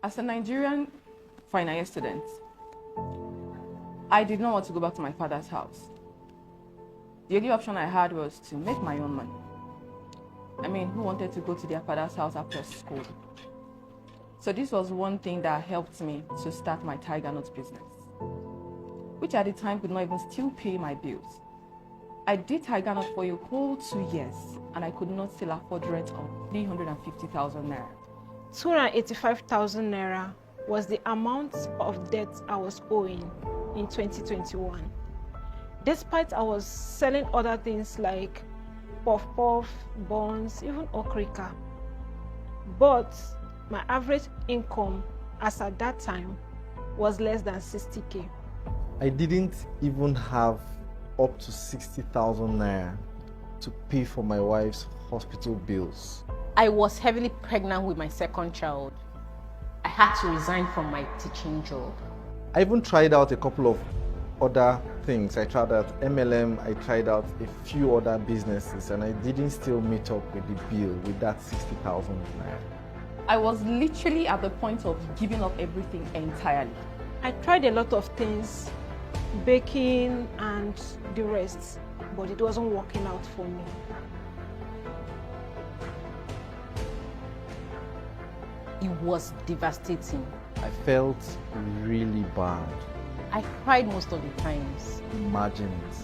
As a Nigerian final year student, I did not want to go back to my father's house. The only option I had was to make my own money. I mean, who wanted to go to their father's house after school? So this was one thing that helped me to start my Tiger Nuts business, which at the time could not even still pay my bills. I did Tiger Nuts for a whole 2 years, and I could not still afford rent of 350,000 naira. 285,000 naira was the amount of debt I was owing in 2021. Despite I was selling other things like puff-puff, buns, even okrika. But my average income as at that time was less than 60K. I didn't even have up to 60,000 naira to pay for my wife's hospital bills. I was heavily pregnant with my second child. I had to resign from my teaching job. I even tried out a couple of other things. I tried out MLM, I tried out a few other businesses, and I didn't still meet up with the bill with that 60,000 naira. I was literally at the point of giving up everything entirely. I tried a lot of things, baking and the rest, but it wasn't working out for me. It was devastating. I felt really bad. I cried most of the times. Imagine it.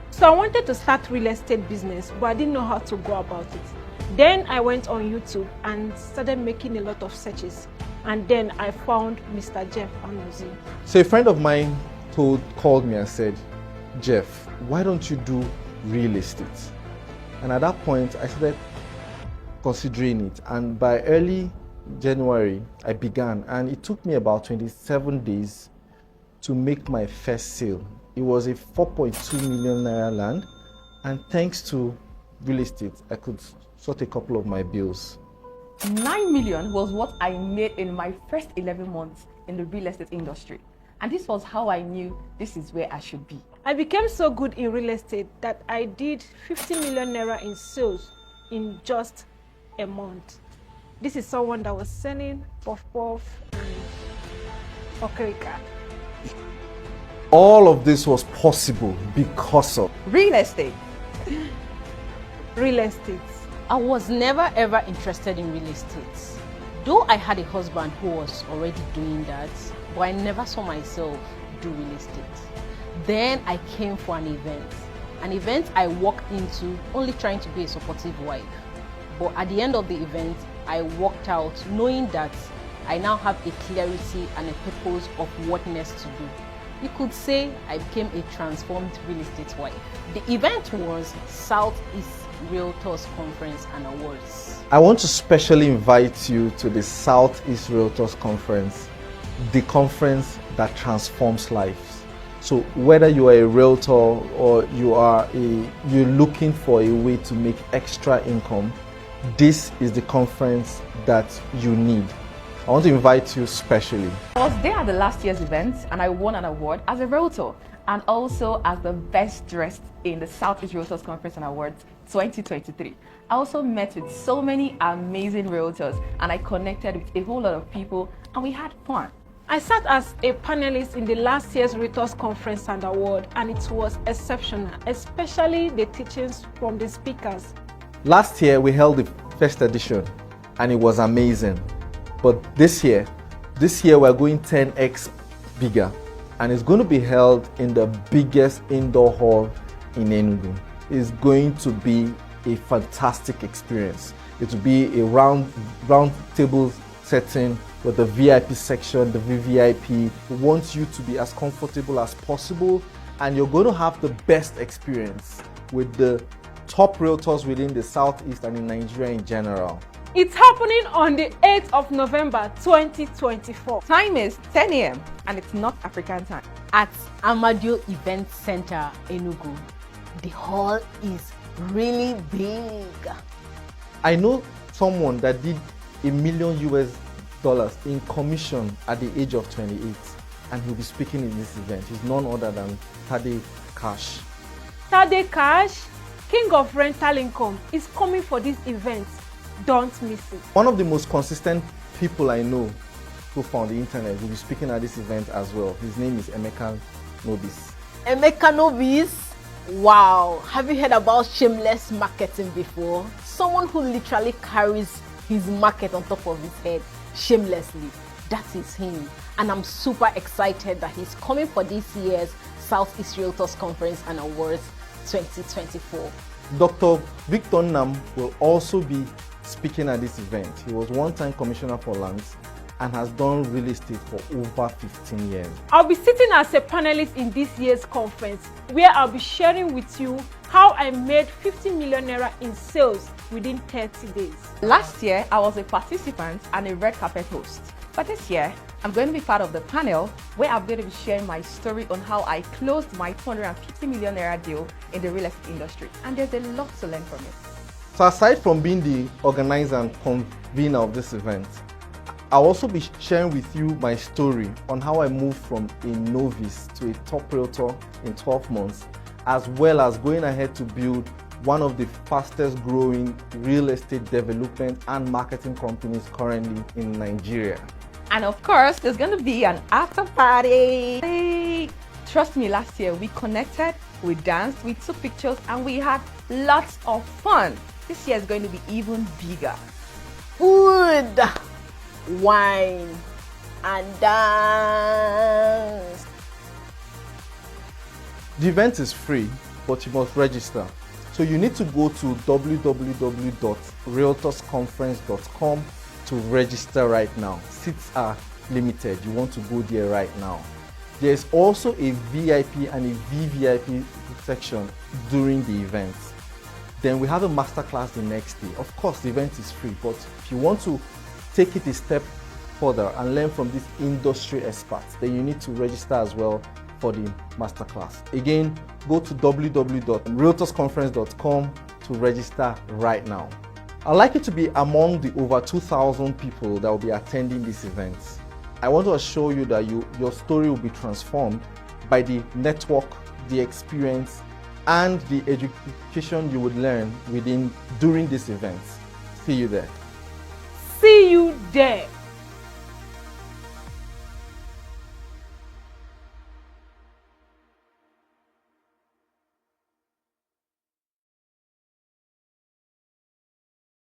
So I wanted to start real estate business, but I didn't know how to go about it. Then I went on YouTube and started making a lot of searches. And then I found Mr. Jeff Anuzi. So a friend of mine called me and said, Jeff, why don't you do real estate? And at that point, I started considering it. And by early January, I began. And it took me about 27 days to make my first sale. It was a 4.2 million naira land. And thanks to real estate, I could sort a couple of my bills. 9 million was what I made in my first 11 months in the real estate industry. And this was how I knew this is where I should be. I became so good in real estate that I did 50 million naira in sales in just a month. This is someone that was selling puff-puff and okrika. All of this was possible because of Real estate. Real estate. I was never ever interested in real estate. Though I had a husband who was already doing that, but I never saw myself do real estate. Then I came for an event I walked into only trying to be a supportive wife. But at the end of the event, I walked out knowing that I now have a clarity and a purpose of what next to do. You could say I became a transformed real estate wife. The event was Southeast Realtors Conference and Awards. I want to specially invite you to the Southeast Realtors Conference, the conference that transforms lives. So whether you are a realtor or you're looking for a way to make extra income, this is the conference that you need. I want to invite you specially. I was there at the last year's event and I won an award as a realtor and also as the best dressed in the Southeast Realtors Conference and Awards 2023. I also met with so many amazing realtors and I connected with a whole lot of people and we had fun. I sat as a panelist in the last year's Realtors Conference and Award, and it was exceptional, especially the teachings from the speakers. Last year we held the first edition and it was amazing. But this year we're going 10x bigger, and it's going to be held in the biggest indoor hall in Enugu. It's going to be a fantastic experience. It will be a round table setting with the VIP section, the VVIP. We want you to be as comfortable as possible, and you're going to have the best experience with the top realtors within the Southeast and in Nigeria in general. It's happening on the 8th of November 2024. Time is 10 a.m. and it's not African time. At Amadio Event Center, Enugu. The hall is really big. I know someone that did $1 million in commission at the age of 28, and he'll be speaking in this event. He's none other than Tade Cash. Tade Cash, king of rental income, is coming for this event. Don't miss it. One of the most consistent people I know who found the internet will be speaking at this event as well. His name is Emeka Nobis. Emeka Nobis. Wow, have you heard about shameless marketing before? Someone who literally carries his market on top of his head shamelessly. That is him. And I'm super excited that he's coming for this year's Southeast Realtors Conference and Awards 2024. Dr. Victor Nam will also be speaking at this event. He was one-time commissioner for lands and has done real estate for over 15 years. I'll be sitting as a panelist in this year's conference, where I'll be sharing with you how I made 50 million naira in sales within 30 days. Last year, I was a participant and a red carpet host. But this year, I'm going to be part of the panel where I'm going to be sharing my story on how I closed my 250 million naira deal in the real estate industry. And there's a lot to learn from it. So aside from being the organizer and convener of this event, I'll also be sharing with you my story on how I moved from a novice to a top realtor in 12 months, as well as going ahead to build one of the fastest growing real estate development and marketing companies currently in Nigeria. And of course, there's going to be an after party. Hey, trust me, last year we connected, we danced, we took pictures, and we had lots of fun. This year is going to be even bigger. Food, wine, and dance. The event is free, but you must register. So you need to go to www.realtorsconference.com to register right now. Seats are limited. You want to go there right now. There's also a VIP and a VVIP section during the event. Then we have a masterclass the next day. Of course, the event is free, but if you want to take it a step further and learn from these industry experts, then you need to register as well for the masterclass. Again, go to www.realtorsconference.com to register right now. I'd like you to be among the over 2,000 people that will be attending this event. I want to assure you that your story will be transformed by the network, the experience, and the education you would learn during this event. See you there. See you there.